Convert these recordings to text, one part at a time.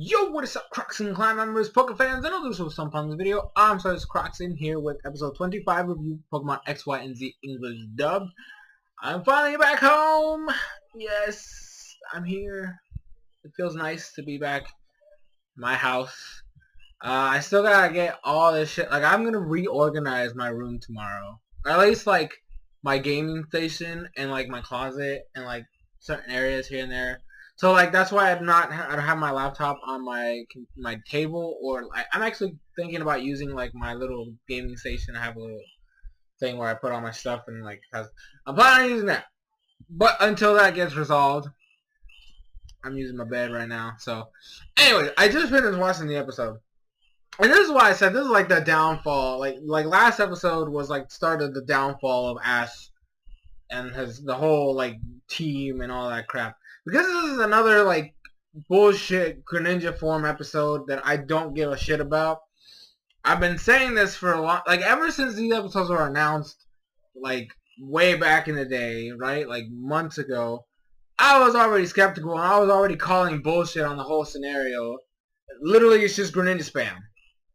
Yo, what is up, Crockxen clan members, Poke fans, and others who have some fun in this video. I'm SoresanCrockxen here with episode 25 review Pokemon XY&Z English dub. I'm finally back home. Yes, I'm here. It feels nice to be back in my house. I still gotta get all this shit. Like, I'm gonna reorganize my room tomorrow. Or at least, like, my gaming station and, like, my closet and, like, certain areas here and there. So like that's why I don't have my laptop on my table, or like, I'm actually thinking about using like my little gaming station. I have a little thing where I put all my stuff and like I'm planning on using that. But until that gets resolved, I'm using my bed right now. So anyway, I just finished watching the episode. And this is why I said this is like the downfall. Like last episode was like started the downfall of Ash and the whole like team and all that crap. Because this is another, like, bullshit Greninja form episode that I don't give a shit about. I've been saying this for a long... Like, ever since these episodes were announced, like, way back in the day, right? Like, months ago, I was already skeptical, and I was already calling bullshit on the whole scenario. Literally, it's just Greninja spam.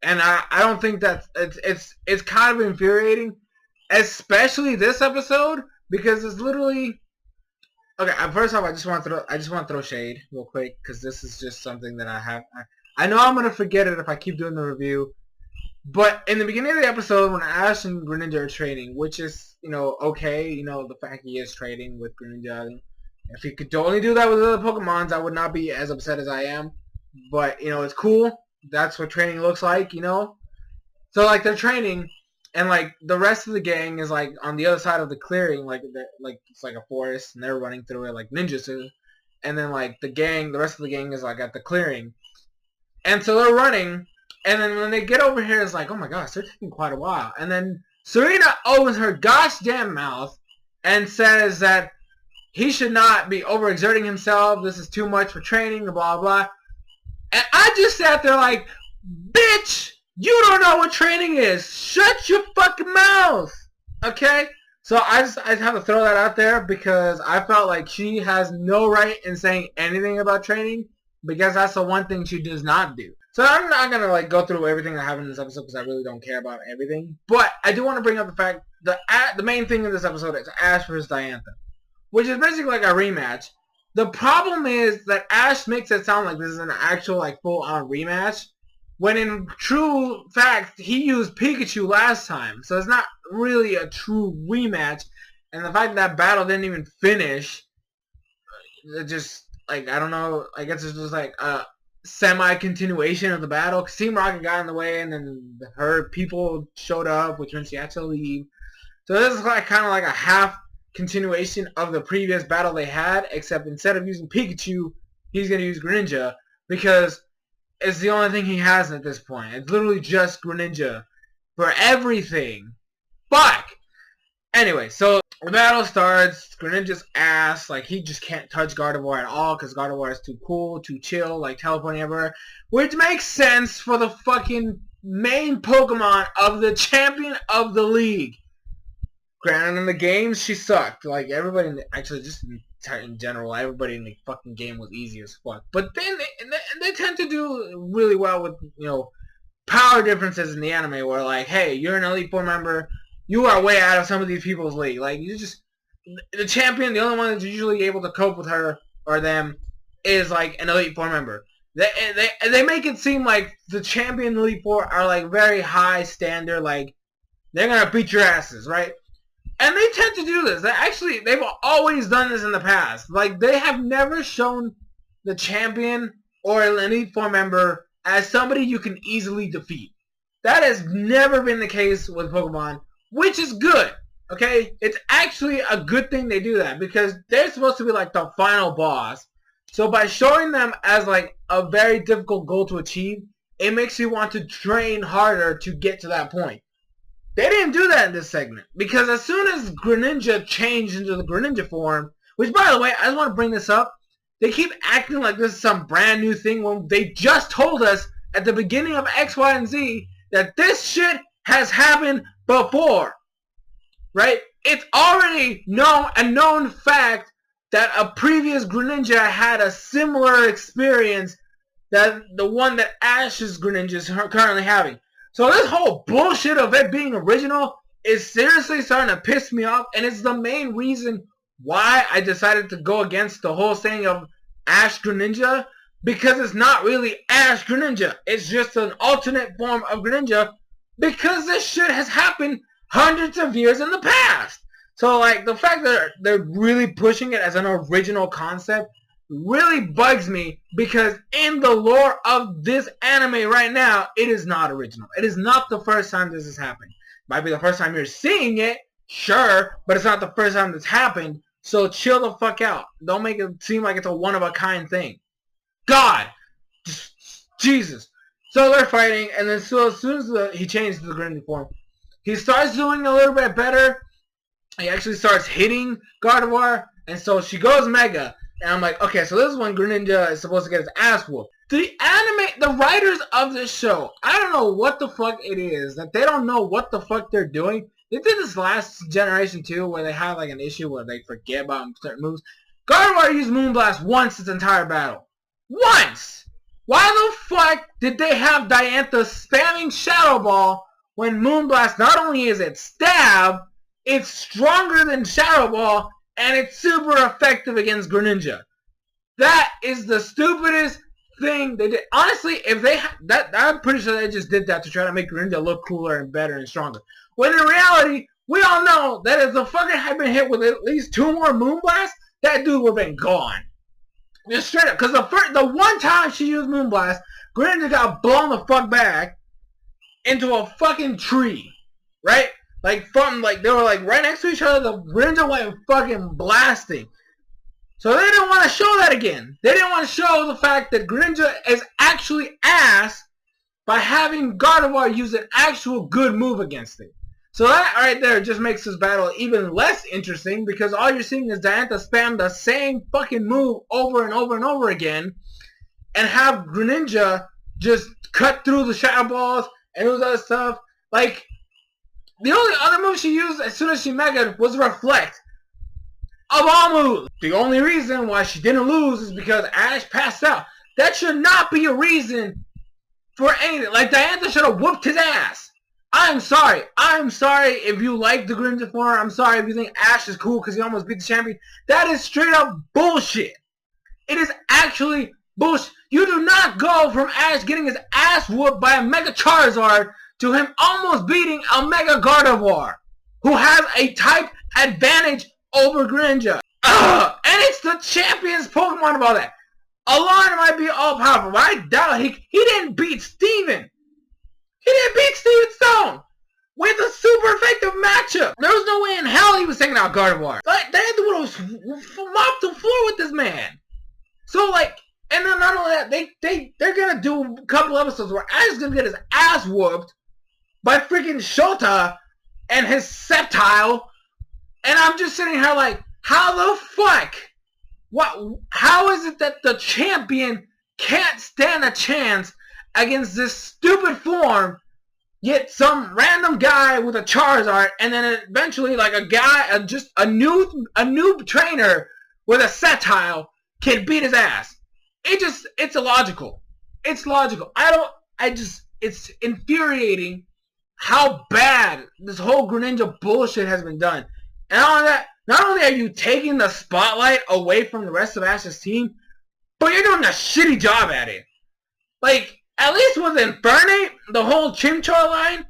And I don't think that's... It's kind of infuriating. Especially this episode, because it's literally... Okay, first off, I just want to throw shade real quick, because this is just something that I know I'm gonna forget it if I keep doing the review. But in the beginning of the episode, when Ash and Greninja are trading, which is okay, the fact he is trading with Greninja. If he could only do that with other Pokemons, I would not be as upset as I am. But it's cool. That's what training looks like, So like they're training. And like the rest of the gang is like on the other side of the clearing, like it's like a forest, and they're running through it like ninjas. And then like the rest of the gang is like at the clearing, and so they're running. And then when they get over here, it's like, oh my gosh, they're taking quite a while. And then Serena opens her gosh damn mouth and says that he should not be overexerting himself. This is too much for training, blah blah. And I just sat there like, bitch. You don't know what training is. Shut your fucking mouth. Okay? So I just have to throw that out there because I felt like she has no right in saying anything about training because that's the one thing she does not do. So I'm not going to like go through everything that happened in this episode because I really don't care about everything. But I do want to bring up the fact the main thing in this episode is Ash versus Diantha, which is basically like a rematch. The problem is that Ash makes it sound like this is an actual like full-on rematch, when in true fact, he used Pikachu last time. So it's not really a true rematch. And the fact that battle didn't even finish, it just, like, I don't know. I guess it's just like a semi-continuation of the battle. Cause Team Rocket got in the way, and then her people showed up, which meant she had to leave. So this is like kind of like a half continuation of the previous battle they had, except instead of using Pikachu, he's going to use Greninja. Because it's the only thing he has at this point. It's literally just Greninja for everything. Fuck! Anyway, so the battle starts. Greninja's ass. Like, he just can't touch Gardevoir at all because Gardevoir is too cool, too chill, like teleporting everywhere. Which makes sense for the fucking main Pokemon of the champion of the league. Granted, in the games, she sucked. Like, everybody, actually, just in general, everybody in the fucking game was easy as fuck. But then they tend to do really well with, power differences in the anime where, like, hey, you're an Elite Four member, you are way out of some of these people's league. Like, the champion, the only one that's usually able to cope with her or them is, like, an Elite Four member. They make it seem like the champion Elite Four are, like, very high standard, like, they're gonna beat your asses, right? And they tend to do this. They've always done this in the past. Like, they have never shown the champion or an Elite Four member as somebody you can easily defeat. That has never been the case with Pokemon, which is good. Okay? It's actually a good thing they do that because they're supposed to be like the final boss. So by showing them as like a very difficult goal to achieve, it makes you want to train harder to get to that point. They didn't do that in this segment, because as soon as Greninja changed into the Greninja form, which, by the way, I just want to bring this up, they keep acting like this is some brand new thing when they just told us at the beginning of XY&Z that this shit has happened before, right? It's already a known fact that a previous Greninja had a similar experience the one that Ash's Greninja is currently having. So this whole bullshit of it being original is seriously starting to piss me off, and it's the main reason why I decided to go against the whole thing of Ash Greninja, because it's not really Ash Greninja. It's just an alternate form of Greninja, because this shit has happened hundreds of years in the past. So like the fact that they're really pushing it as an original concept really bugs me, because in the lore of this anime right now, it is not original. It is not the first time this has happened. Might be the first time you're seeing it, sure, but it's not the first time this happened. So chill the fuck out. Don't make it seem like it's a one-of-a-kind thing. God! Jesus. So they're fighting, and then so as soon as he changes the Greninja form, he starts doing a little bit better. He actually starts hitting Gardevoir, and so she goes Mega. And I'm like, okay, so this is when Greninja is supposed to get his ass whooped. The writers of this show, I don't know what the fuck it is, that they don't know what the fuck they're doing. They did this last generation too, where they had like an issue where they forget about certain moves. Gardevoir used Moonblast once its entire battle. Once! Why the fuck did they have Diantha spamming Shadow Ball when Moonblast not only is it stab, it's stronger than Shadow Ball, and it's super effective against Greninja? That is the stupidest thing they did. Honestly, if they I'm pretty sure they just did that to try to make Greninja look cooler and better and stronger. When in reality, we all know that if the fucker had been hit with at least 2 more Moonblasts, that dude would have been gone. Just straight up. Because the one time she used Moonblast, Greninja got blown the fuck back into a fucking tree. Right? Like, they were like right next to each other, the Greninja went fucking blasting. So they didn't want to show that again. They didn't want to show the fact that Greninja is actually ass by having Gardevoir use an actual good move against it. So that right there just makes this battle even less interesting, because all you're seeing is Diantha spam the same fucking move over and over and over again, and have Greninja just cut through the Shadow Balls and all that other stuff. Like, the only other move she used as soon as she megaed was Reflect. Of all moves. The only reason why she didn't lose is because Ash passed out. That should not be a reason for anything. Like, Diantha should have whooped his ass. I'm sorry. I'm sorry if you like the Greninja form. I'm sorry if you think Ash is cool because he almost beat the champion. That is straight up bullshit. It is actually bullshit. You do not go from Ash getting his ass whooped by a Mega Charizard to him almost beating a Mega Gardevoir, who has a type advantage over Greninja. And it's the champion's Pokemon of all that. Alarm might be all powerful, but I doubt he didn't beat Steven. He didn't beat Steven Stone with a super effective matchup. There was no way in hell he was taking out Gardevoir. Like, they had to mop the floor with this man. So like, and then not only that, they're gonna do a couple episodes where Ash is gonna get his ass whooped by freaking Shota and his Sceptile. And I'm just sitting here like, how the fuck? How is it that the champion can't stand a chance against this stupid form, yet some random guy with a Charizard, and then eventually like just a noob trainer with a Sceptile can beat his ass? It's illogical. It's logical. It's infuriating how bad this whole Greninja bullshit has been done. And all that, not only are you taking the spotlight away from the rest of Ash's team, but you're doing a shitty job at it. Like, at least with Infernape, the whole Chimchar line,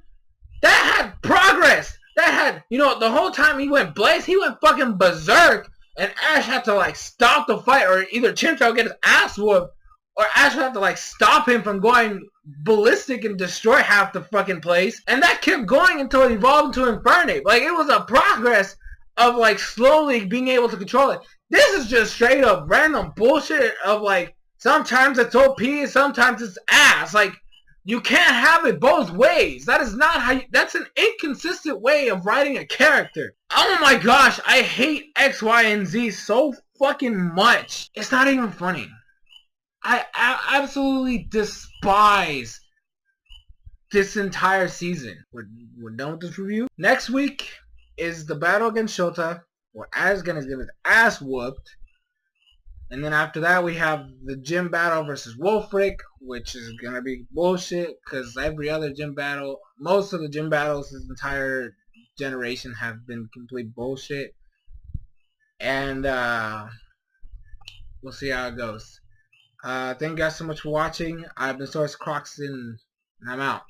that had progress. That had, the whole time he went Blaze, he went fucking berserk, and Ash had to, like, stop the fight, or either Chimchar would get his ass whooped, or Ash would have to, like, stop him from going ballistic and destroy half the fucking place. And that kept going until it evolved into Infernape. Like, it was a progress of, like, slowly being able to control it. This is just straight up random bullshit of, like, sometimes it's OP, sometimes it's ass. Like, you can't have it both ways. That is not how that's an inconsistent way of writing a character. Oh my gosh, I hate XY&Z so fucking much. It's not even funny. I absolutely despise this entire season. We're done with this review. Next week is the battle against Shota, where Ash is gonna get his ass whooped. And then after that, we have the gym battle versus Wolfric, which is gonna be bullshit because every other gym battle, most of the gym battles this entire generation have been complete bullshit. And we'll see how it goes. Thank you guys so much for watching. I've been SoresanCrockxen, and I'm out.